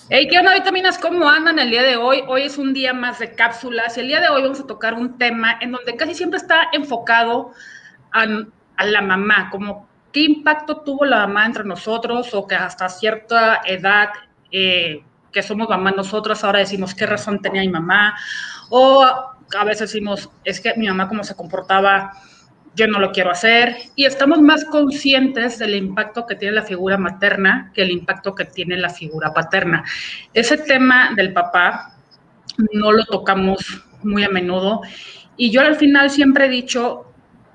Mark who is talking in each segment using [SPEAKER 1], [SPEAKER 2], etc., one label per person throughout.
[SPEAKER 1] Hey, ¿qué onda, vitaminas? ¿Cómo andan el día de hoy? Hoy es un día más de cápsulas y el día de hoy vamos a tocar un tema en donde casi siempre está enfocado a, a la mamá, como qué impacto tuvo la mamá entre nosotros o que hasta cierta edad que somos mamá nosotros, ahora decimos qué razón tenía mi mamá o a veces decimos es que mi mamá cómo se comportaba yo no lo quiero hacer, y estamos más conscientes del impacto que tiene la figura materna que el impacto que tiene la figura paterna. Ese tema del papá no lo tocamos muy a menudo, y yo al final siempre he dicho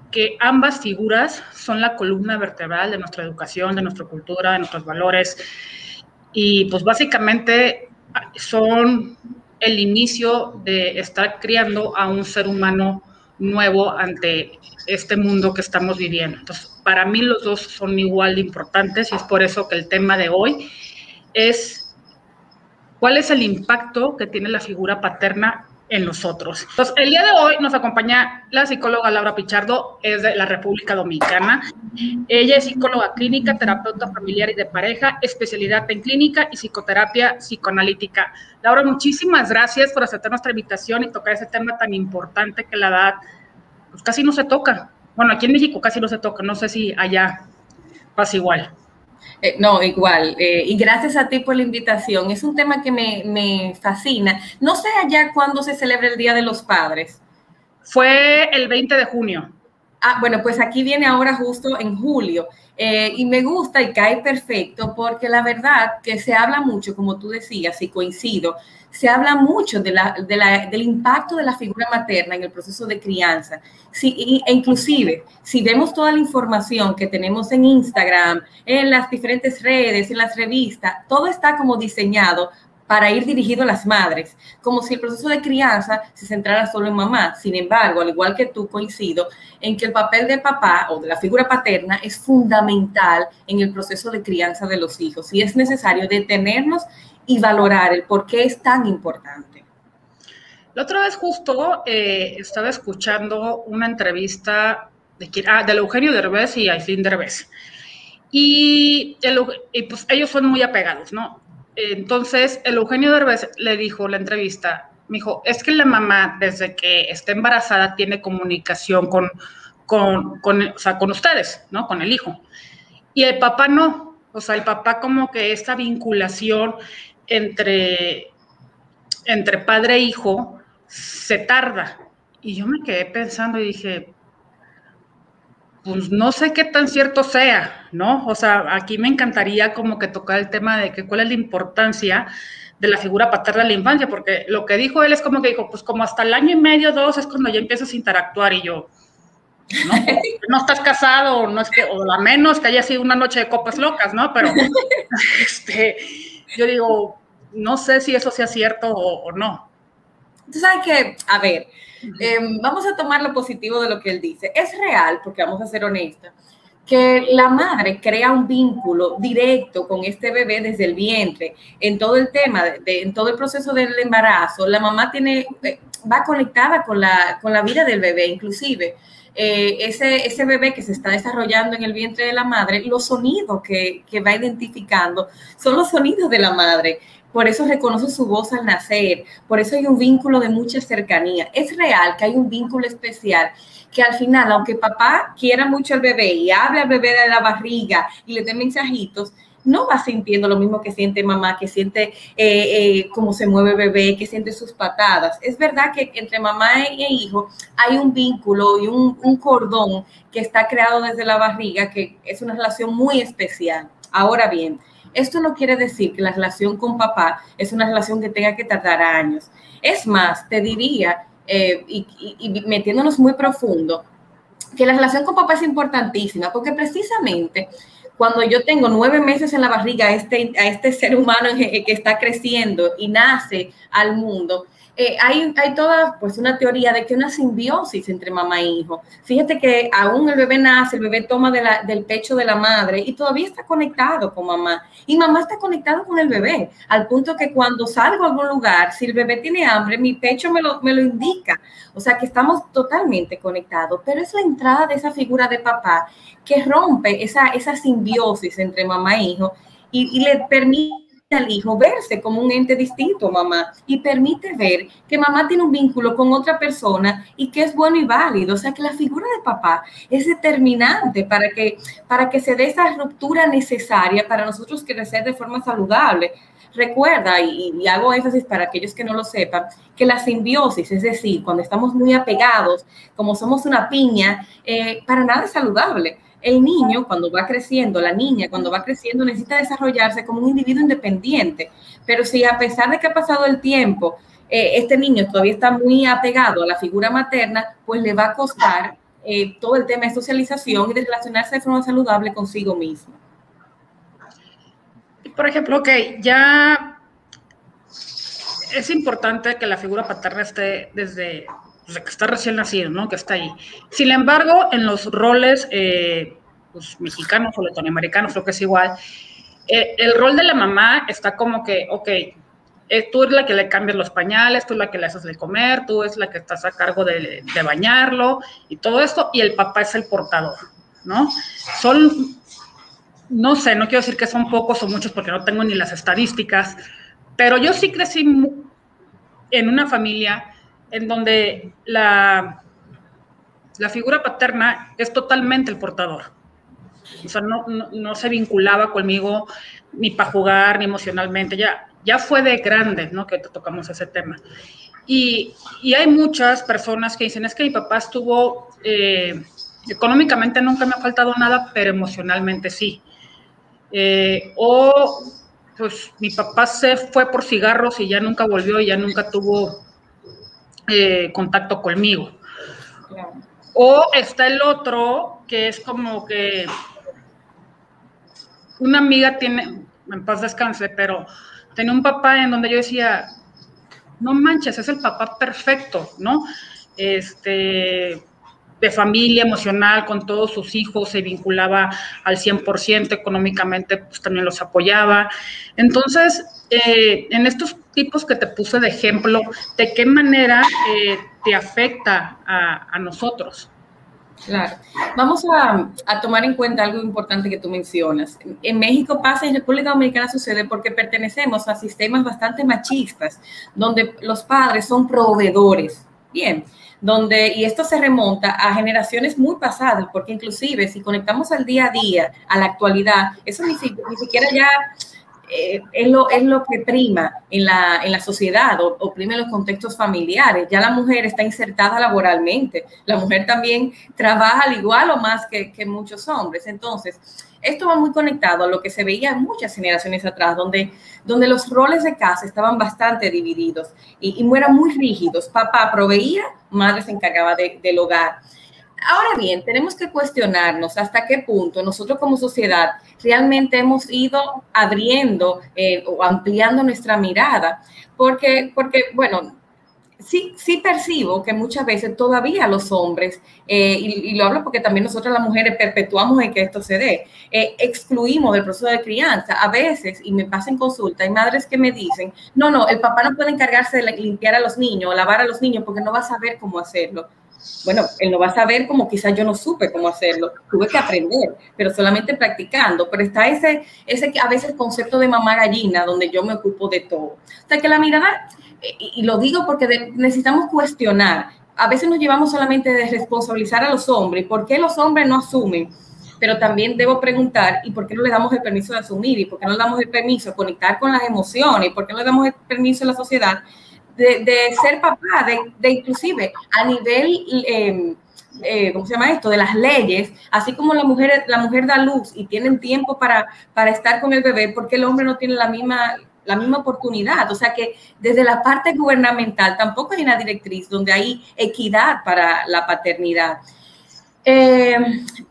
[SPEAKER 1] que ambas figuras son la columna vertebral de nuestra educación, de nuestra cultura, de nuestros valores, y pues básicamente son el inicio de estar criando a un ser humano nuevo ante este mundo que estamos viviendo. Entonces, para mí los dos son igual de importantes y es por eso que el tema de hoy es cuál es el impacto que tiene la figura paterna en nosotros. Entonces, el día de hoy nos acompaña la psicóloga Laura Pichardo, es de la República Dominicana. Ella es psicóloga clínica, terapeuta familiar y de pareja, especialidad en clínica y psicoterapia psicoanalítica. Laura, muchísimas gracias por aceptar nuestra invitación y tocar ese tema tan importante que la edad pues casi no se toca. Bueno, aquí en México casi no se toca, no sé si allá pasa igual.
[SPEAKER 2] No, igual. Y gracias a ti por la invitación. Es un tema que me fascina. No sé allá cuándo se celebra el Día de los Padres.
[SPEAKER 1] Fue el 20 de junio.
[SPEAKER 2] Ah, bueno, pues aquí viene ahora justo en julio. Y me gusta y cae perfecto porque la verdad que se habla mucho, como tú decías, y coincido, se habla mucho del impacto de la figura materna en el proceso de crianza. Sí, e inclusive, si vemos toda la información que tenemos en Instagram, en las diferentes redes, en las revistas, todo está como diseñado para ir dirigido a las madres, como si el proceso de crianza se centrara solo en mamá. Sin embargo, al igual que tú, coincido en que el papel del papá o de la figura paterna es fundamental en el proceso de crianza de los hijos y es necesario detenernos y valorar el por qué es tan importante.
[SPEAKER 1] La otra vez justo estaba escuchando una entrevista del Eugenio Derbez y Aislinn Derbez. Y pues ellos son muy apegados, ¿no? Entonces, el Eugenio Derbez le dijo la entrevista, me dijo, es que la mamá desde que está embarazada tiene comunicación o sea, con ustedes, ¿no? Con el hijo. Y el papá no, o sea, el papá como que esta vinculación entre, entre padre e hijo se tarda. Y yo me quedé pensando y dije, pues no sé qué tan cierto sea, ¿no? O sea, aquí me encantaría como que tocar el tema de que cuál es la importancia de la figura paterna de la infancia, porque lo que dijo él es como que dijo, pues como hasta el año y medio, dos, es cuando ya empiezas a interactuar y yo, ¿no? No estás casado, no es que, o a menos que haya sido una noche de copas locas, ¿no? Pero este, yo digo, no sé si eso sea cierto o no.
[SPEAKER 2] Tú sabes que, a ver, vamos a tomar lo positivo de lo que él dice. Es real, porque vamos a ser honestas, que la madre crea un vínculo directo con este bebé desde el vientre, en todo el tema, en todo el proceso del embarazo. La mamá va conectada con la vida del bebé, inclusive. Ese bebé que se está desarrollando en el vientre de la madre, los sonidos que va identificando son los sonidos de la madre. Por eso reconoce su voz al nacer, por eso hay un vínculo de mucha cercanía. Es real que hay un vínculo especial que al final, aunque papá quiera mucho al bebé y hable al bebé de la barriga y le dé mensajitos, no va sintiendo lo mismo que siente mamá, que siente cómo se mueve el bebé, que siente sus patadas. Es verdad que entre mamá e hijo hay un vínculo y un cordón que está creado desde la barriga, que es una relación muy especial. Ahora bien, esto no quiere decir que la relación con papá es una relación que tenga que tardar años. Es más, te diría, y metiéndonos muy profundo, que la relación con papá es importantísima, porque precisamente cuando yo tengo 9 meses en la barriga a este ser humano que está creciendo y nace al mundo, hay toda pues una teoría de que una simbiosis entre mamá e hijo. Fíjate que aún el bebé nace, el bebé toma del pecho de la madre y todavía está conectado con mamá. Y mamá está conectado con el bebé, al punto que cuando salgo a algún lugar, si el bebé tiene hambre, mi pecho me lo indica. O sea que estamos totalmente conectados, pero es la entrada de esa figura de papá que rompe esa simbiosis entre mamá e hijo y le permite al hijo verse como un ente distinto a mamá y permite ver que mamá tiene un vínculo con otra persona y que es bueno y válido. O sea, que la figura de papá es determinante para que se dé esa ruptura necesaria para nosotros crecer de forma saludable. Recuerda, y hago énfasis para aquellos que no lo sepan, que la simbiosis, es decir, cuando estamos muy apegados, como somos una piña, para nada es saludable. El niño, cuando va creciendo, la niña, cuando va creciendo, necesita desarrollarse como un individuo independiente. Pero si a pesar de que ha pasado el tiempo, este niño todavía está muy apegado a la figura materna, pues le va a costar todo el tema de socialización y de relacionarse de forma saludable consigo mismo.
[SPEAKER 1] Por ejemplo, ya es importante que la figura paterna esté desde que está recién nacido, ¿no? Que está ahí. Sin embargo, en los roles pues, mexicanos o latinoamericanos, creo que es igual, el rol de la mamá está como que, tú eres la que le cambias los pañales, tú eres la que le haces de comer, tú eres la que estás a cargo de bañarlo y todo esto, y el papá es el portador, ¿no? No sé, no quiero decir que son pocos o muchos porque no tengo ni las estadísticas, pero yo sí crecí en una familia en donde la figura paterna es totalmente el portador. O sea, no se vinculaba conmigo ni para jugar, ni emocionalmente. Ya fue de grande, ¿no? Que tocamos ese tema. Y hay muchas personas que dicen, es que mi papá estuvo, económicamente nunca me ha faltado nada, pero emocionalmente sí. Pues mi papá se fue por cigarros y ya nunca volvió y ya nunca tuvo contacto conmigo. Claro. O está el otro que es como que una amiga tiene, en paz descanse, pero tenía un papá en donde yo decía, no manches, es el papá perfecto, ¿no? De familia emocional con todos sus hijos, se vinculaba al 100%, económicamente pues también los apoyaba. Entonces, en estos tipos que te puse de ejemplo, ¿de qué manera te afecta a nosotros?
[SPEAKER 2] Claro. Vamos a tomar en cuenta algo importante que tú mencionas. En México pasa, en República Dominicana sucede porque pertenecemos a sistemas bastante machistas, donde los padres son proveedores. Bien, y esto se remonta a generaciones muy pasadas, porque inclusive si conectamos al día a día, a la actualidad, eso ni siquiera ya es lo que prima en la sociedad o prima en los contextos familiares. Ya la mujer está insertada laboralmente, la mujer también trabaja al igual o más que muchos hombres. Entonces, esto va muy conectado a lo que se veía en muchas generaciones atrás, donde los roles de casa estaban bastante divididos y eran muy rígidos. Papá proveía, madre se encargaba del hogar. Ahora bien, tenemos que cuestionarnos hasta qué punto nosotros como sociedad realmente hemos ido abriendo o ampliando nuestra mirada, porque bueno, sí percibo que muchas veces todavía los hombres, y lo hablo porque también nosotras las mujeres perpetuamos en que esto se dé, excluimos del proceso de crianza. A veces, y me pasa en consulta, hay madres que me dicen, no, el papá no puede encargarse de limpiar a los niños o lavar a los niños porque no va a saber cómo hacerlo. Bueno, él no va a saber como quizás yo no supe cómo hacerlo, tuve que aprender, pero solamente practicando. Pero está ese a veces concepto de mamá gallina, donde yo me ocupo de todo. O sea, que la mirada, y lo digo porque necesitamos cuestionar, a veces nos llevamos solamente de responsabilizar a los hombres, ¿por qué los hombres no asumen? Pero también debo preguntar, ¿y por qué no le damos el permiso de asumir? ¿Y por qué no le damos el permiso de conectar con las emociones? ¿Y por qué no le damos el permiso a la sociedad de ser papá, de inclusive a nivel, ¿cómo se llama esto? De las leyes, así como la mujer da luz y tienen tiempo para estar con el bebé, porque el hombre no tiene la misma oportunidad. O sea que desde la parte gubernamental tampoco hay una directriz donde hay equidad para la paternidad.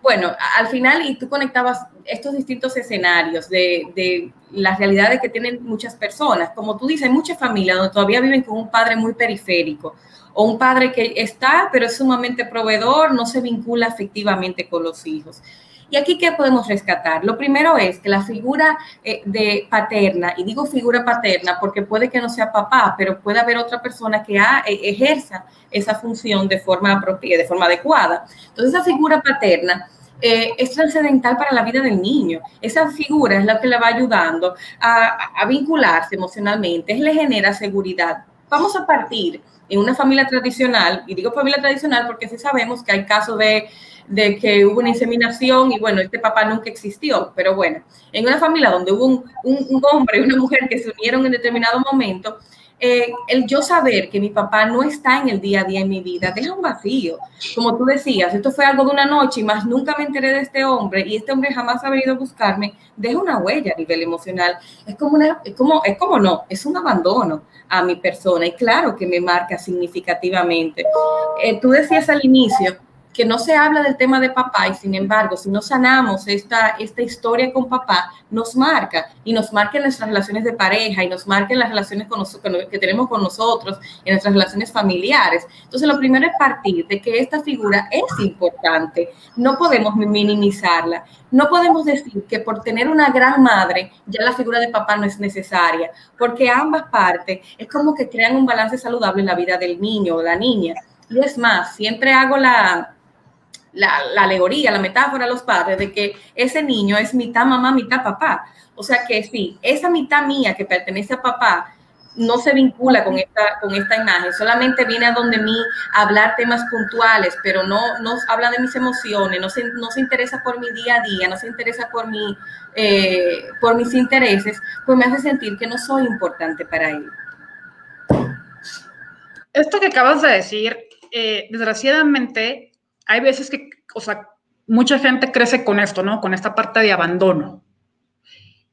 [SPEAKER 2] Bueno, al final, y tú conectabas estos distintos escenarios de las realidades que tienen muchas personas. Como tú dices, hay muchas familias donde todavía viven con un padre muy periférico o un padre que está, pero es sumamente proveedor, no se vincula afectivamente con los hijos. Y aquí, ¿qué podemos rescatar? Lo primero es que la figura de paterna, y digo figura paterna porque puede que no sea papá, pero puede haber otra persona que ejerza esa función de forma apropiada, de forma adecuada. Entonces, esa figura paterna es trascendental para la vida del niño. Esa figura es la que le va ayudando a vincularse emocionalmente, le genera seguridad. Vamos a partir en una familia tradicional, y digo familia tradicional porque sí sabemos que hay casos de que hubo una inseminación y bueno, este papá nunca existió, pero bueno, en una familia donde hubo un hombre y una mujer que se unieron en determinado momento, el yo saber que mi papá no está en el día a día en mi vida deja un vacío. Como tú decías, esto fue algo de una noche y más nunca me enteré de este hombre y este hombre jamás ha venido a buscarme, deja una huella a nivel emocional. Es un abandono a mi persona y claro que me marca significativamente. Tú decías al inicio que no se habla del tema de papá y sin embargo, si no sanamos esta historia con papá, nos marca y nos marca en nuestras relaciones de pareja y nos marca en las relaciones que tenemos con nosotros, en nuestras relaciones familiares. Entonces, lo primero es partir de que esta figura es importante, no podemos minimizarla, no podemos decir que por tener una gran madre ya la figura de papá no es necesaria, porque ambas partes es como que crean un balance saludable en la vida del niño o la niña. Y es más, siempre hago la alegoría, la metáfora a los padres de que ese niño es mitad mamá, mitad papá. O sea que sí, esa mitad mía que pertenece a papá no se vincula con esta imagen, solamente viene a donde mí a hablar temas puntuales, pero no habla de mis emociones, no se interesa por mi día a día, no se interesa por mis intereses, pues me hace sentir que no soy importante para él.
[SPEAKER 1] Esto que acabas de decir, desgraciadamente, hay veces que, o sea, mucha gente crece con esto, ¿no? Con esta parte de abandono.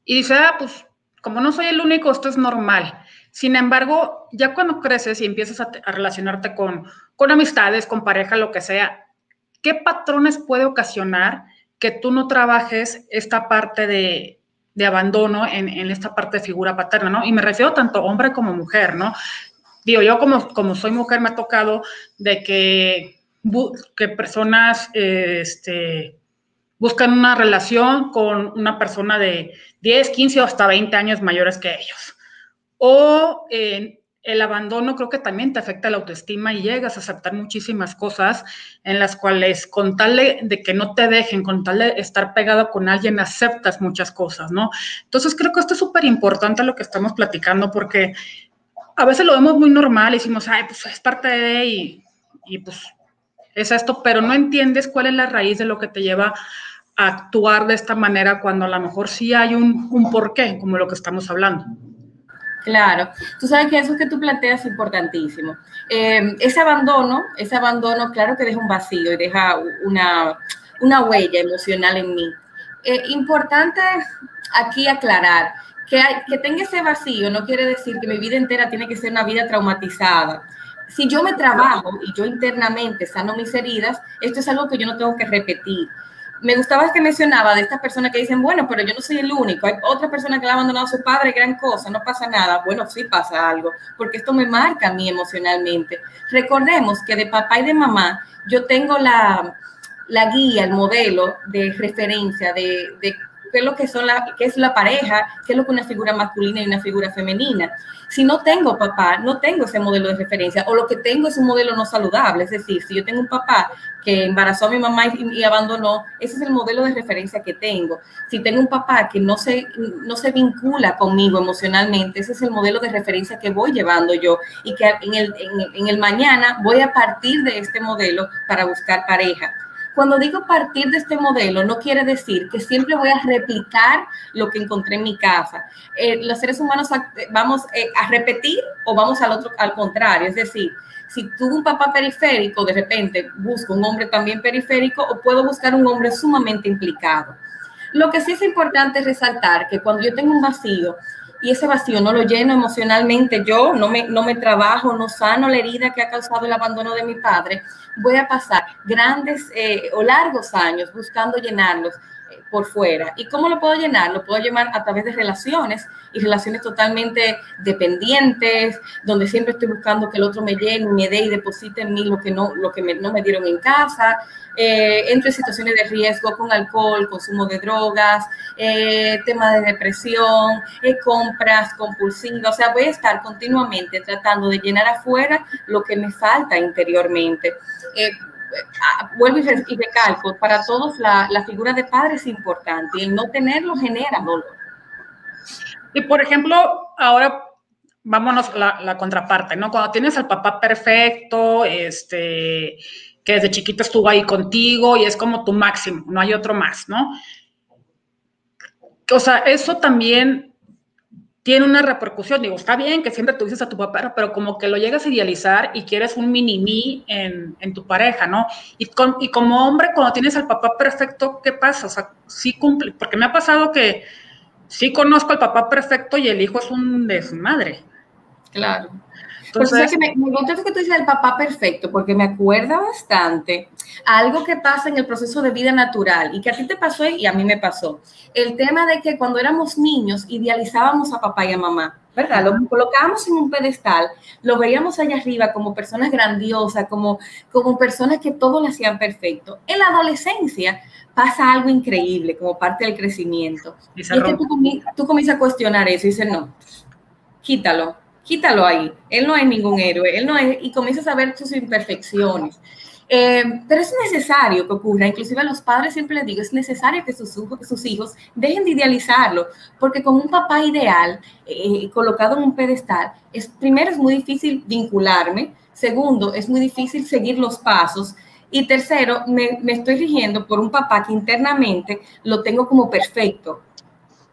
[SPEAKER 1] Y dice, pues, como no soy el único, esto es normal. Sin embargo, ya cuando creces y empiezas a relacionarte con amistades, con pareja, lo que sea, ¿qué patrones puede ocasionar que tú no trabajes esta parte de abandono en esta parte de figura paterna, ¿no? Y me refiero tanto hombre como mujer, ¿no? Digo, yo como soy mujer me ha tocado de que personas buscan una relación con una persona de 10, 15 o hasta 20 años mayores que ellos. O el abandono creo que también te afecta la autoestima y llegas a aceptar muchísimas cosas en las cuales con tal de que no te dejen, con tal de estar pegado con alguien, aceptas muchas cosas, ¿no? Entonces creo que esto es súper importante lo que estamos platicando porque a veces lo vemos muy normal y decimos, ay, pues es parte de y pues es esto, pero no entiendes cuál es la raíz de lo que te lleva a actuar de esta manera cuando a lo mejor sí hay un porqué, como lo que estamos hablando.
[SPEAKER 2] Claro, tú sabes que eso que tú planteas es importantísimo. Ese abandono, claro que deja un vacío y deja una huella emocional en mí. Importante aquí aclarar que tenga ese vacío no quiere decir que mi vida entera tiene que ser una vida traumatizada. Si yo me trabajo y yo internamente sano mis heridas, esto es algo que yo no tengo que repetir. Me gustaba que mencionaba de estas personas que dicen, bueno, pero yo no soy el único, hay otras personas que le han abandonado a su padre, gran cosa, no pasa nada. Bueno, sí pasa algo, porque esto me marca a mí emocionalmente. Recordemos que de papá y de mamá yo tengo la guía, el modelo de referencia de qué es lo que qué es la pareja, qué es lo que una figura masculina y una figura femenina. Si no tengo papá, no tengo ese modelo de referencia, o lo que tengo es un modelo no saludable. Es decir, si yo tengo un papá que embarazó a mi mamá y abandonó, ese es el modelo de referencia que tengo. Si tengo un papá que no se vincula conmigo emocionalmente, ese es el modelo de referencia que voy llevando yo y que en el mañana voy a partir de este modelo para buscar pareja. Cuando digo partir de este modelo, no quiere decir que siempre voy a replicar lo que encontré en mi casa. Los seres humanos vamos a repetir o vamos al contrario. Es decir, si tuve un papá periférico, de repente busco un hombre también periférico o puedo buscar un hombre sumamente implicado. Lo que sí es importante es resaltar que cuando yo tengo un vacío y ese vacío no lo lleno emocionalmente, yo no me trabajo, no sano la herida que ha causado el abandono de mi padre, voy a pasar grandes o largos años buscando llenarlos por fuera. ¿Y cómo lo puedo llenar? Lo puedo llenar a través de relaciones y relaciones totalmente dependientes, donde siempre estoy buscando que el otro me llene, me dé y deposite en mí lo que no me dieron en casa. Entro en situaciones de riesgo con alcohol, consumo de drogas, tema de depresión, compras compulsivas. O sea, voy a estar continuamente tratando de llenar afuera lo que me falta interiormente. vuelvo y recalco, para todos la figura de padre es importante y el no tenerlo genera dolor.
[SPEAKER 1] Y por ejemplo, ahora vámonos a la contraparte, ¿no? Cuando tienes al papá perfecto, que desde chiquito estuvo ahí contigo y es como tu máximo, no hay otro más, ¿no? O sea, eso también tiene una repercusión. Digo, está bien que siempre tú dices a tu papá, pero como que lo llegas a idealizar y quieres un mini-mí en tu pareja, ¿no? Y como hombre, cuando tienes al papá perfecto, ¿qué pasa? O sea, sí cumple, porque me ha pasado que sí conozco al papá perfecto y el hijo es un desmadre.
[SPEAKER 2] Claro. Entonces, que me gusta que tú dices el papá perfecto, porque me acuerda bastante a algo que pasa en el proceso de vida natural y que a ti te pasó y a mí me pasó. El tema de que cuando éramos niños idealizábamos a papá y a mamá, ¿verdad? Lo colocábamos en un pedestal, lo veíamos allá arriba como personas grandiosas, como personas que todo lo hacían perfecto. En la adolescencia pasa algo increíble como parte del crecimiento. Y es que tú comienzas a cuestionar eso y dices, no, quítalo ahí. Él no es ningún héroe, él no es, y comienzas a ver sus imperfecciones. Pero es necesario que ocurra, inclusive a los padres siempre les digo, es necesario que sus hijos dejen de idealizarlo, porque con un papá ideal colocado en un pedestal, primero es muy difícil vincularme, segundo, es muy difícil seguir los pasos, y tercero, me estoy rigiendo por un papá que internamente lo tengo como perfecto.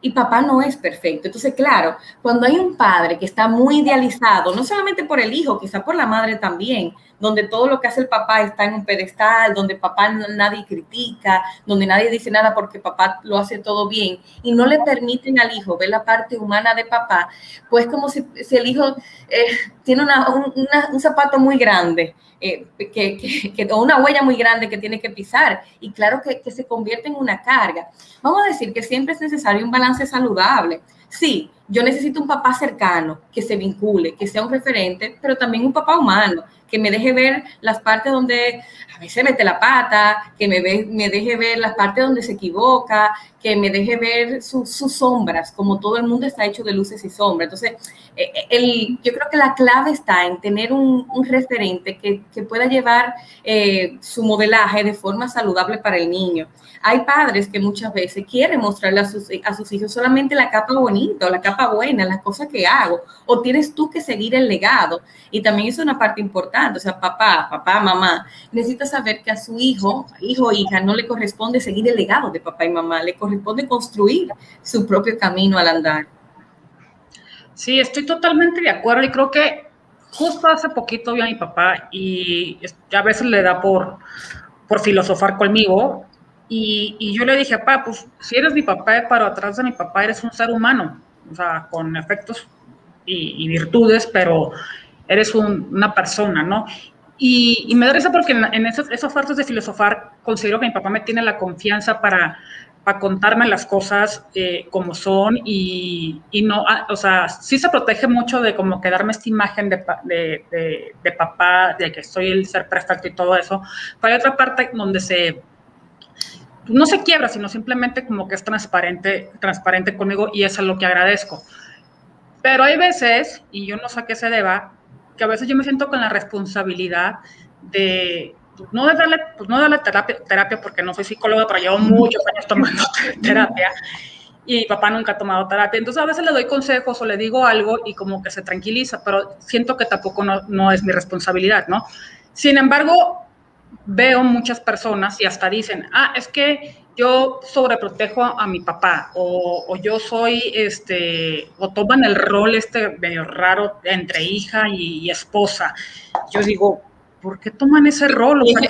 [SPEAKER 2] Y papá no es perfecto. Entonces, claro, cuando hay un padre que está muy idealizado, no solamente por el hijo, quizá por la madre también, donde todo lo que hace el papá está en un pedestal, donde papá nadie critica, donde nadie dice nada porque papá lo hace todo bien, y no le permiten al hijo ver la parte humana de papá, pues como si el hijo tiene un zapato muy grande, o una huella muy grande que tiene que pisar, y claro que se convierte en una carga. Vamos a decir que siempre es necesario un balance saludable. Sí, yo necesito un papá cercano, que se vincule, que sea un referente, pero también un papá humano, que me deje ver las partes donde a veces mete la pata, que me deje ver las partes donde se equivoca, que me deje ver sus sombras, como todo el mundo está hecho de luces y sombras. Entonces, yo creo que la clave está en tener un referente que pueda llevar su modelaje de forma saludable para el niño. Hay padres que muchas veces quieren mostrarle a sus hijos solamente la capa bonita o la capa buena, las cosas que hago, o tienes tú que seguir el legado. Y también es una parte importante, o sea, papá, mamá, necesita saber que a su hijo o hija no le corresponde seguir el legado de papá y mamá, le corresponde construir su propio camino al andar.
[SPEAKER 1] Sí, estoy totalmente de acuerdo y creo que justo hace poquito vi a mi papá y a veces le da por filosofar conmigo y yo le dije, papá, pues si eres mi papá, pero atrás de mi papá eres un ser humano, o sea, con efectos y virtudes, pero eres una persona, ¿no? Y me da risa porque en esos fuerzas de filosofar considero que mi papá me tiene la confianza para contarme las cosas como son y no, o sea, sí se protege mucho de como que darme esta imagen de papá, de que soy el ser perfecto y todo eso, pero hay otra parte donde no se quiebra, sino simplemente como que es transparente conmigo y eso es lo que agradezco. Pero hay veces, y yo no sé a qué se deba, que a veces yo me siento con la responsabilidad de no darle terapia porque no soy psicóloga, pero llevo muchos años tomando terapia y mi papá nunca ha tomado terapia. Entonces a veces le doy consejos o le digo algo y como que se tranquiliza, pero siento que tampoco no es mi responsabilidad, ¿no? Sin embargo, veo muchas personas y hasta dicen, es que yo sobreprotejo a mi papá o yo soy, o toman el rol medio raro entre hija y esposa. Yo digo, ¿por qué toman ese rol? O sea,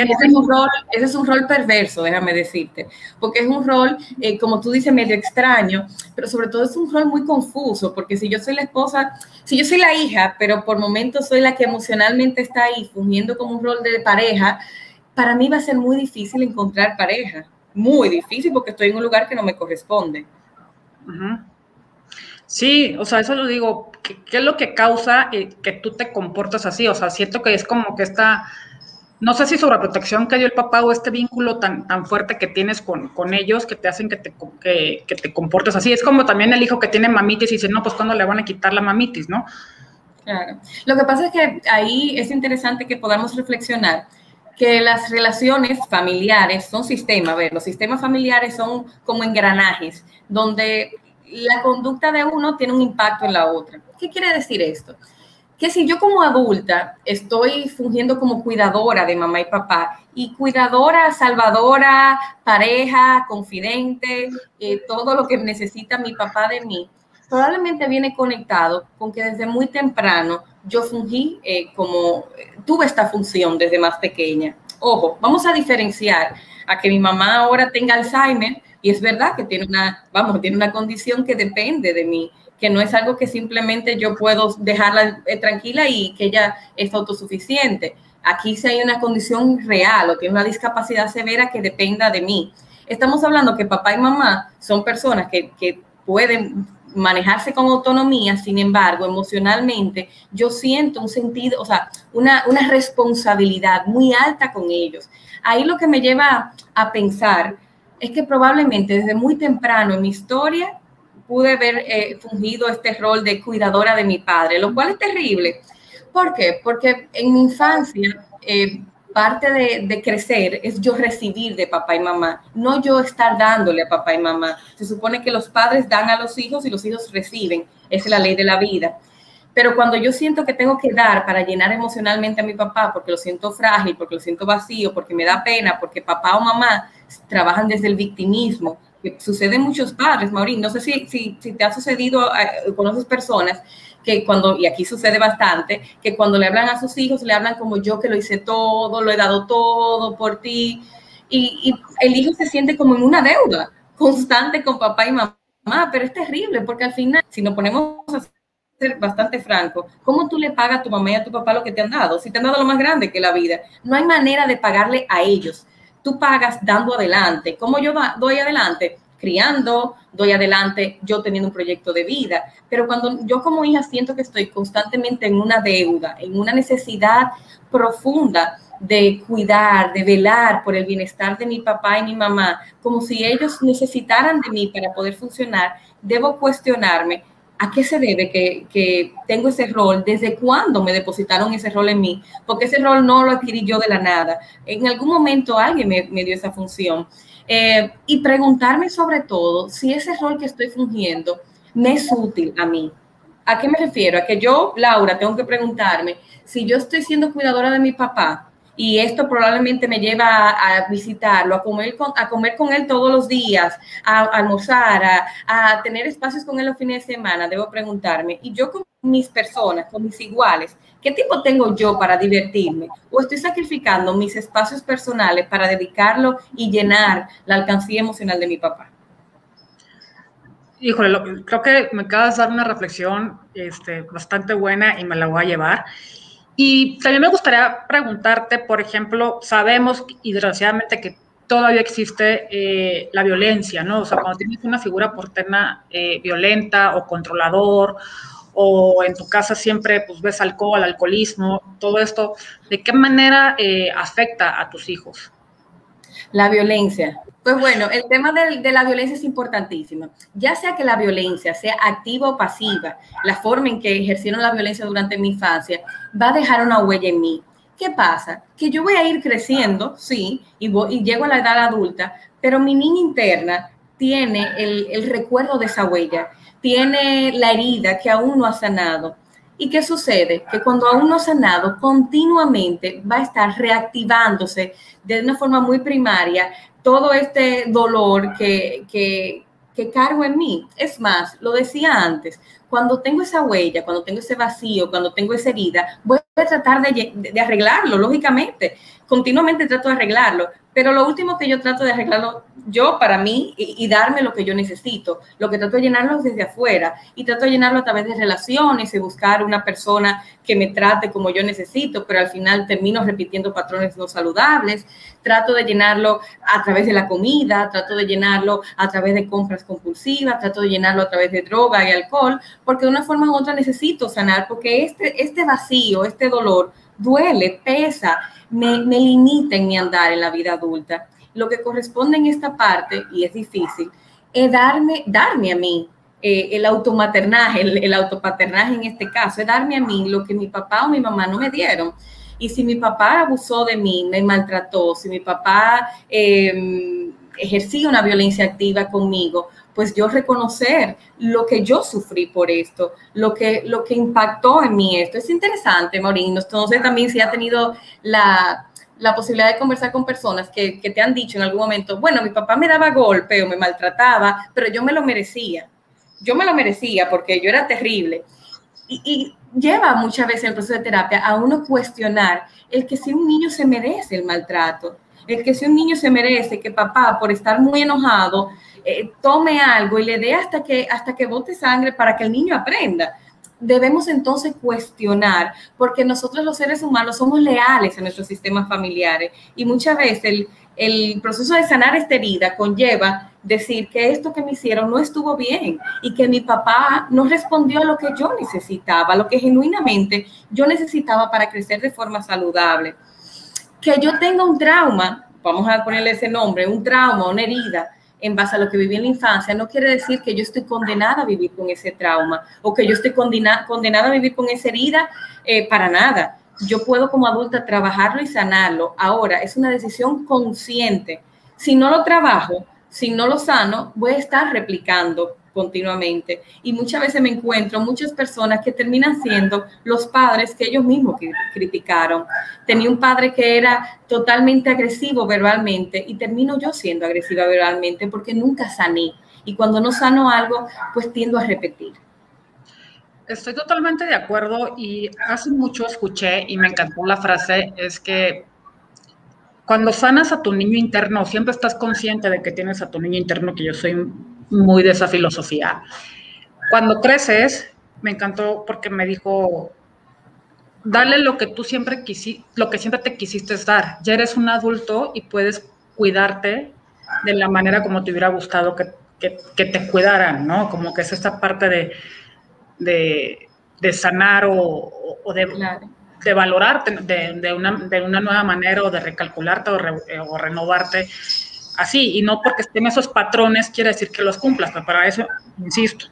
[SPEAKER 2] ese es un rol perverso, déjame decirte, porque es un rol, como tú dices, medio extraño, pero sobre todo es un rol muy confuso, porque si yo soy la esposa, si yo soy la hija, pero por momentos soy la que emocionalmente está ahí, fungiendo como un rol de pareja, para mí va a ser muy difícil encontrar pareja, muy difícil, porque estoy en un lugar que no me corresponde.
[SPEAKER 1] Uh-huh. Sí, o sea, eso lo digo, ¿qué es lo que causa que tú te comportas así? O sea, siento que es como que no sé si sobreprotección que dio el papá o este vínculo tan fuerte que tienes con ellos que te hacen que te comportes así. Es como también el hijo que tiene mamitis y dice, no, pues ¿cuándo le van a quitar la mamitis, no?
[SPEAKER 2] Claro. Lo que pasa es que ahí es interesante que podamos reflexionar. que las relaciones familiares son sistemas. A ver, los sistemas familiares son como engranajes, donde la conducta de uno tiene un impacto en la otra. ¿Qué quiere decir esto? Que si yo como adulta estoy fungiendo como cuidadora de mamá y papá, y cuidadora, salvadora, pareja, confidente, todo lo que necesita mi papá de mí, probablemente viene conectado con que desde muy temprano yo fungí tuve esta función desde más pequeña. Ojo, vamos a diferenciar a que mi mamá ahora tenga Alzheimer, y es verdad que tiene una condición que depende de mí, que no es algo que simplemente yo puedo dejarla tranquila y que ella es autosuficiente. Aquí sí hay una condición real o tiene una discapacidad severa que dependa de mí. Estamos hablando que papá y mamá son personas que pueden manejarse con autonomía, sin embargo, emocionalmente yo siento un sentido, o sea, una responsabilidad muy alta con ellos. Ahí lo que me lleva a pensar es que probablemente desde muy temprano en mi historia pude haber fungido este rol de cuidadora de mi padre, lo cual es terrible. ¿Por qué? Porque en mi infancia, parte de crecer es yo recibir de papá y mamá, no yo estar dándole a papá y mamá. Se supone que los padres dan a los hijos y los hijos reciben. Esa es la ley de la vida. Pero cuando yo siento que tengo que dar para llenar emocionalmente a mi papá, porque lo siento frágil, porque lo siento vacío, porque me da pena, porque papá o mamá trabajan desde el victimismo, que sucede en muchos padres, Maureen. No sé si te ha sucedido, conoces personas que cuando, y aquí sucede bastante, que cuando le hablan a sus hijos, le hablan como yo que lo hice todo, lo he dado todo por ti, y el hijo se siente como en una deuda constante con papá y mamá, pero es terrible, porque al final, si nos ponemos a ser bastante franco, ¿cómo tú le pagas a tu mamá y a tu papá lo que te han dado? Si te han dado lo más grande que la vida, no hay manera de pagarle a ellos. Tú pagas dando adelante. ¿Cómo yo doy adelante? Criando, doy adelante yo teniendo un proyecto de vida. Pero cuando yo como hija siento que estoy constantemente en una deuda, en una necesidad profunda de cuidar, de velar por el bienestar de mi papá y mi mamá, como si ellos necesitaran de mí para poder funcionar, debo cuestionarme ¿a qué se debe que tengo ese rol? ¿Desde cuándo me depositaron ese rol en mí? Porque ese rol no lo adquirí yo de la nada. En algún momento alguien me dio esa función. Y preguntarme sobre todo si ese rol que estoy fungiendo me es útil a mí. ¿A qué me refiero? A que yo, Laura, tengo que preguntarme si yo estoy siendo cuidadora de mi papá, y esto probablemente me lleva a visitarlo, a comer con él todos los días, a almorzar, a tener espacios con él los fines de semana. Debo preguntarme, y yo con mis personas, con mis iguales, ¿qué tiempo tengo yo para divertirme? ¿O estoy sacrificando mis espacios personales para dedicarlo y llenar la alcancía emocional de mi papá?
[SPEAKER 1] Híjole, creo que me acabas de dar una reflexión bastante buena y me la voy a llevar. Y también me gustaría preguntarte, por ejemplo, sabemos y desgraciadamente que todavía existe la violencia, ¿no? O sea, cuando tienes una figura paterna violenta o controlador, o en tu casa siempre pues ves alcohol, alcoholismo, todo esto, ¿de qué manera afecta a tus hijos?
[SPEAKER 2] La violencia. Pues bueno, el tema de la violencia es importantísimo. Ya sea que la violencia sea activa o pasiva, la forma en que ejercieron la violencia durante mi infancia va a dejar una huella en mí. ¿Qué pasa? Que yo voy a ir creciendo, sí, y llego a la edad adulta, pero mi niña interna tiene el recuerdo de esa huella, tiene la herida que aún no ha sanado. ¿Y qué sucede? Que cuando aún no ha sanado, continuamente va a estar reactivándose de una forma muy primaria todo este dolor que cargo en mí. Es más, lo decía antes, cuando tengo esa huella, cuando tengo ese vacío, cuando tengo esa herida, voy a tratar de arreglarlo, lógicamente. Continuamente trato de arreglarlo, pero lo último que yo trato de arreglarlo yo para mí y darme lo que yo necesito, lo que trato de llenarlo desde afuera y trato de llenarlo a través de relaciones y buscar una persona que me trate como yo necesito, pero al final termino repitiendo patrones no saludables. Trato de llenarlo a través de la comida, trato de llenarlo a través de compras compulsivas, trato de llenarlo a través de droga y alcohol, porque de una forma u otra necesito sanar, porque este vacío, este dolor duele, pesa, me limita en mi andar en la vida adulta. Lo que corresponde en esta parte, y es difícil, es darme a mí el automaternaje, el autopaternaje en este caso, es darme a mí lo que mi papá o mi mamá no me dieron. Y si mi papá abusó de mí, me maltrató, si mi papá ejercía una violencia activa conmigo, pues yo reconocer lo que yo sufrí por esto, lo que impactó en mí esto. Es interesante, Maureen. Entonces también si ha tenido la posibilidad de conversar con personas que te han dicho en algún momento, bueno, mi papá me daba golpe o me maltrataba, pero yo me lo merecía. Yo me lo merecía porque yo era terrible. Y lleva muchas veces el proceso de terapia a uno cuestionar el que si un niño se merece el maltrato, el que si un niño se merece que papá, por estar muy enojado, tome algo y le dé hasta que bote sangre para que el niño aprenda. Debemos entonces cuestionar, porque nosotros los seres humanos somos leales a nuestros sistemas familiares y muchas veces el proceso de sanar esta herida conlleva decir que esto que me hicieron no estuvo bien y que mi papá no respondió a lo que yo necesitaba, lo que genuinamente yo necesitaba para crecer de forma saludable. Que yo tenga un trauma, vamos a ponerle ese nombre, un trauma, una herida, en base a lo que viví en la infancia, no quiere decir que yo estoy condenada a vivir con ese trauma o que yo estoy condenada a vivir con esa herida, para nada. Yo puedo como adulta trabajarlo y sanarlo. Ahora, es una decisión consciente. Si no lo trabajo, si no lo sano, voy a estar replicando continuamente. Y muchas veces me encuentro muchas personas que terminan siendo los padres que ellos mismos criticaron. Tenía un padre que era totalmente agresivo verbalmente y termino yo siendo agresiva verbalmente porque nunca sané. Y cuando no sano algo, pues tiendo a repetir.
[SPEAKER 1] Estoy totalmente de acuerdo y hace mucho escuché y me encantó la frase, es que cuando sanas a tu niño interno, siempre estás consciente de que tienes a tu niño interno, que yo soy muy de esa filosofía. Cuando creces, me encantó porque me dijo, dale lo que tú siempre lo que siempre te quisiste dar. Ya eres un adulto y puedes cuidarte de la manera como te hubiera gustado que te cuidaran, ¿no? Como que es esta parte de sanar o de...
[SPEAKER 2] Claro.
[SPEAKER 1] De valorarte de una nueva manera o de recalcularte o renovarte así, y no porque estén esos patrones quiere decir que los cumplas, pero para eso, insisto,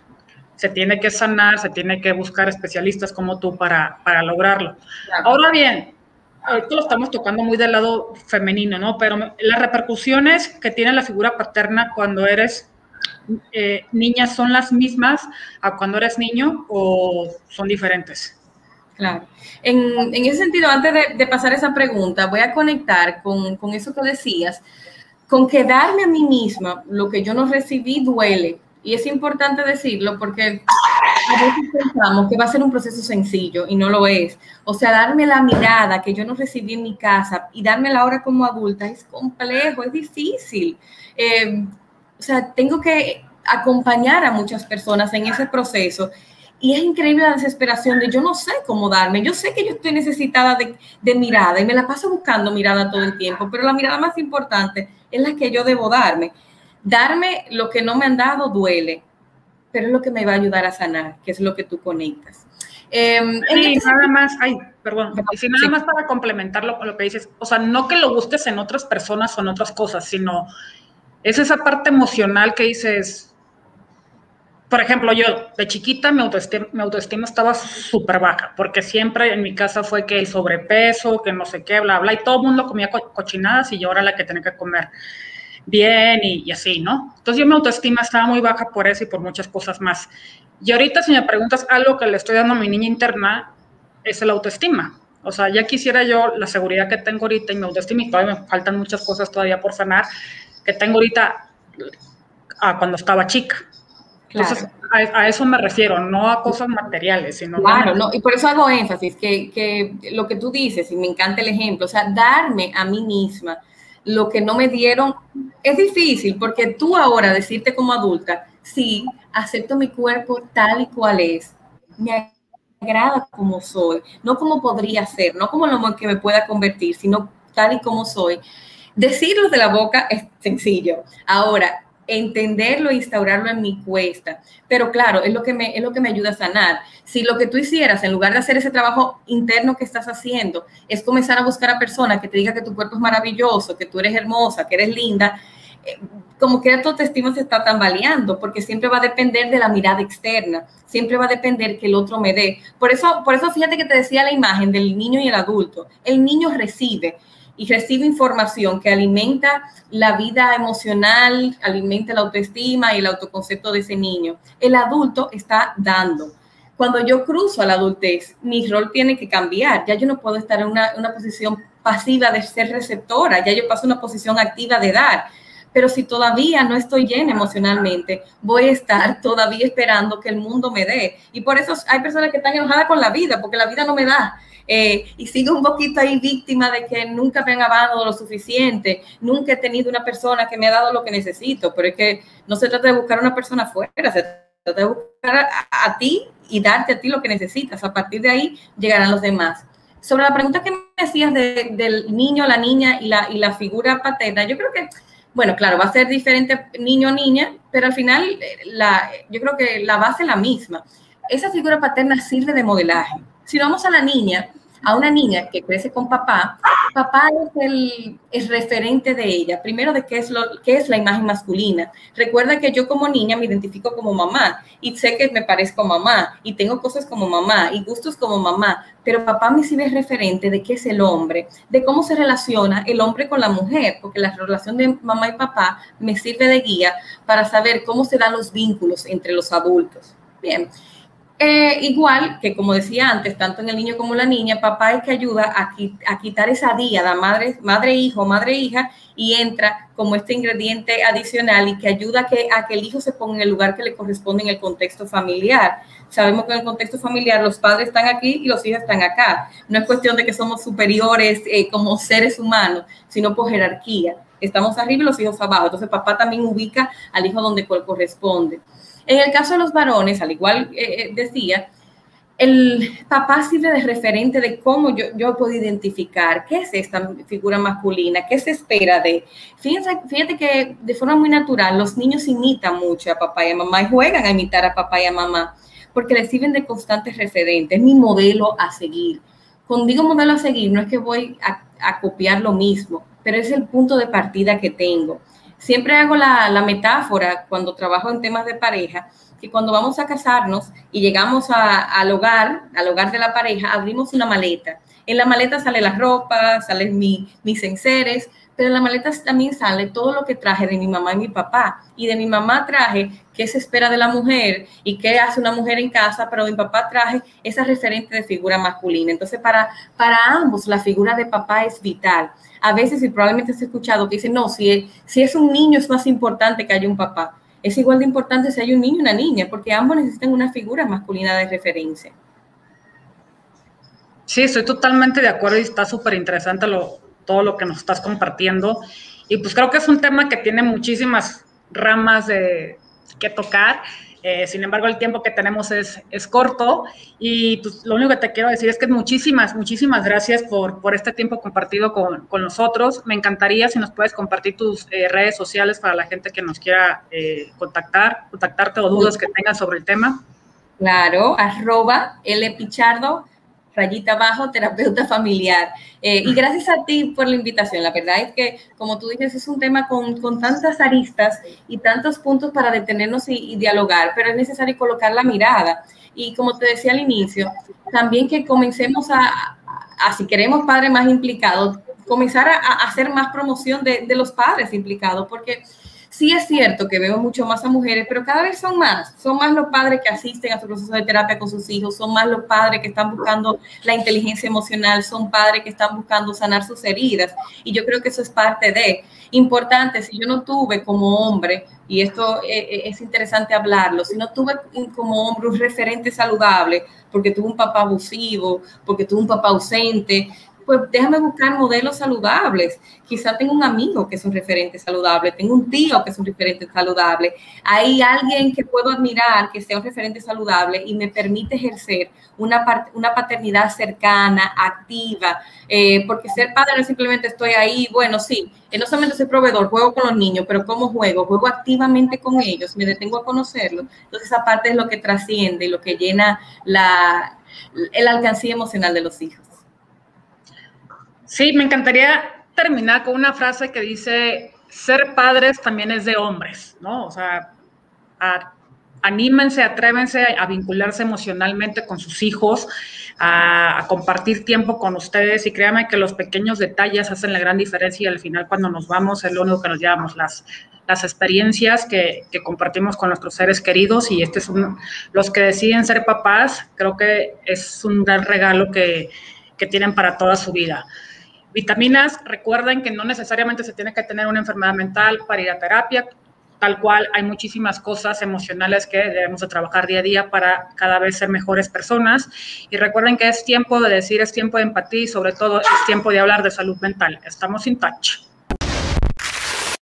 [SPEAKER 1] se tiene que sanar, se tiene que buscar especialistas como tú para lograrlo. Claro. Ahora bien, ahorita lo estamos tocando muy del lado femenino, ¿no? Pero las repercusiones que tiene la figura paterna cuando eres niña, ¿son las mismas a cuando eres niño o son diferentes?
[SPEAKER 2] Claro. En ese sentido, antes de pasar esa pregunta, voy a conectar con eso que decías, con que darme a mí misma lo que yo no recibí duele. Y es importante decirlo porque a veces pensamos que va a ser un proceso sencillo y no lo es. O sea, darme la mirada que yo no recibí en mi casa y dármela ahora como adulta es complejo, es difícil. O sea, tengo que acompañar a muchas personas en ese proceso. Y es increíble la desesperación de yo no sé cómo darme. Yo sé que yo estoy necesitada de mirada y me la paso buscando mirada todo el tiempo, pero la mirada más importante es la que yo debo darme. Darme lo que no me han dado duele, pero es lo que me va a ayudar a sanar, que es lo que tú conectas.
[SPEAKER 1] Sí, nada más, perdón, y si nada más para complementarlo con lo que dices, o sea, no que lo busques en otras personas o en otras cosas, sino es esa parte emocional que dices. Por ejemplo, yo de chiquita mi autoestima estaba súper baja, porque siempre en mi casa fue que el sobrepeso, que no sé qué, bla, bla, y todo el mundo comía cochinadas y yo era la que tenía que comer bien y así, ¿no? Entonces yo mi autoestima estaba muy baja por eso y por muchas cosas más. Y ahorita si me preguntas algo que le estoy dando a mi niña interna, es el autoestima. O sea, ya quisiera yo la seguridad que tengo ahorita y mi autoestima, y todavía me faltan muchas cosas todavía por sanar, que tengo ahorita cuando estaba chica. Entonces, claro, a eso me refiero, no a cosas materiales, sino...
[SPEAKER 2] Claro, no, y por eso hago énfasis, que lo que tú dices, y me encanta el ejemplo, o sea, darme a mí misma lo que no me dieron es difícil, porque tú ahora decirte como adulta, sí, acepto mi cuerpo tal y cual es, me agrada como soy, no como podría ser, no como lo que me pueda convertir, sino tal y como soy. Decirlo de la boca es sencillo. Ahora, entenderlo e instaurarlo en mi cuesta, pero claro, es lo que me ayuda a sanar. Si lo que tú hicieras, en lugar de hacer ese trabajo interno que estás haciendo, es comenzar a buscar a personas que te digan que tu cuerpo es maravilloso, que tú eres hermosa, que eres linda, como que tu autoestima se está tambaleando, porque siempre va a depender de la mirada externa, siempre va a depender que el otro me dé. Por eso fíjate que te decía la imagen del niño y el adulto. El niño recibe información que alimenta la vida emocional, alimenta la autoestima y el autoconcepto de ese niño. El adulto está dando. Cuando yo cruzo a la adultez, mi rol tiene que cambiar. Ya yo no puedo estar en una posición pasiva de ser receptora, ya yo paso a una posición activa de dar. Pero si todavía no estoy llena emocionalmente, voy a estar todavía esperando que el mundo me dé. Y por eso hay personas que están enojadas con la vida, porque la vida no me da. Y sigo un poquito ahí víctima de que nunca me han dado lo suficiente, nunca he tenido una persona que me ha dado lo que necesito, pero es que no se trata de buscar una persona afuera, se trata de buscar a ti y darte a ti lo que necesitas. A partir de ahí llegarán los demás. Sobre la pregunta que me decías del niño, la niña y la figura paterna, yo creo que, bueno, claro, va a ser diferente niño o niña, pero al final yo creo que la base es la misma. Esa figura paterna sirve de modelaje. Si vamos a una niña que crece con papá es el referente de ella. Primero, de qué es la imagen masculina. Recuerda que yo como niña me identifico como mamá y sé que me parezco a mamá y tengo cosas como mamá y gustos como mamá, pero papá me sirve referente de qué es el hombre, de cómo se relaciona el hombre con la mujer, porque la relación de mamá y papá me sirve de guía para saber cómo se dan los vínculos entre los adultos. Bien. Igual que, como decía antes, tanto en el niño como en la niña, papá es que ayuda a quitar esa díada madre-hijo, madre-hija, y entra como este ingrediente adicional y que ayuda a que el hijo se ponga en el lugar que le corresponde en el contexto familiar. Sabemos que en el contexto familiar los padres están aquí y los hijos están acá. No es cuestión de que somos superiores como seres humanos, sino por jerarquía. Estamos arriba y los hijos abajo. Entonces papá también ubica al hijo donde corresponde. En el caso de los varones, al igual decía, el papá sirve de referente de cómo yo puedo identificar qué es esta figura masculina, qué se espera de. Fíjate que de forma muy natural los niños imitan mucho a papá y a mamá y juegan a imitar a papá y a mamá porque les sirven de constantes referentes, es mi modelo a seguir. Cuando digo modelo a seguir, no es que voy a copiar lo mismo, pero es el punto de partida que tengo. Siempre hago la metáfora cuando trabajo en temas de pareja, que cuando vamos a casarnos y llegamos al hogar de la pareja, abrimos una maleta. En la maleta sale la ropa, salen mis enseres, pero en la maleta también sale todo lo que traje de mi mamá y mi papá. Y de mi mamá traje qué se espera de la mujer y qué hace una mujer en casa, pero de mi papá traje esa referente de figura masculina. Entonces, para ambos, la figura de papá es vital. A veces, y probablemente has escuchado, que dicen, no, si es un niño es más importante que haya un papá. Es igual de importante si hay un niño y una niña, porque ambos necesitan una figura masculina de referencia.
[SPEAKER 1] Sí, estoy totalmente de acuerdo y está súper interesante todo lo que nos estás compartiendo. Y pues creo que es un tema que tiene muchísimas ramas que tocar. Sin embargo, el tiempo que tenemos es corto y pues lo único que te quiero decir es que muchísimas gracias por este tiempo compartido con nosotros. Me encantaría si nos puedes compartir tus redes sociales para la gente que nos quiera contactarte o dudas que tengan sobre el tema.
[SPEAKER 2] Claro, @LPichardo _terapeuta familiar. Y gracias a ti por la invitación. La verdad es que, como tú dices, es un tema con tantas aristas y tantos puntos para detenernos y dialogar, pero es necesario colocar la mirada. Y como te decía al inicio, también que comencemos si queremos padres más implicados, comenzar a hacer más promoción de los padres implicados, porque sí es cierto que veo mucho más a mujeres, pero cada vez son más los padres que asisten a su proceso de terapia con sus hijos, son más los padres que están buscando la inteligencia emocional, son padres que están buscando sanar sus heridas, y yo creo que eso es parte de importante. Si yo no tuve como hombre, y esto es interesante hablarlo, si no tuve como hombre un referente saludable, porque tuve un papá abusivo, porque tuve un papá ausente, pues déjame buscar modelos saludables. Quizá tengo un amigo que es un referente saludable, tengo un tío que es un referente saludable, hay alguien que puedo admirar que sea un referente saludable y me permite ejercer una paternidad cercana, activa, porque ser padre no es simplemente estoy ahí, bueno, sí, no solamente soy proveedor, juego con los niños, pero ¿cómo juego? Juego activamente con ellos, me detengo a conocerlos. Entonces esa parte es lo que trasciende y lo que llena el alcancía emocional de los hijos.
[SPEAKER 1] Sí, me encantaría terminar con una frase que dice, ser padres también es de hombres, ¿no? O sea, anímense, atrévense a vincularse emocionalmente con sus hijos, a compartir tiempo con ustedes, y créanme que los pequeños detalles hacen la gran diferencia, y al final cuando nos vamos es lo único que nos llevamos, las experiencias que compartimos con nuestros seres queridos, y los que deciden ser papás, creo que es un gran regalo que tienen para toda su vida. Vitaminas, recuerden que no necesariamente se tiene que tener una enfermedad mental para ir a terapia, tal cual hay muchísimas cosas emocionales que debemos de trabajar día a día para cada vez ser mejores personas, y recuerden que es tiempo de decir, es tiempo de empatía, y sobre todo es tiempo de hablar de salud mental. Estamos in touch.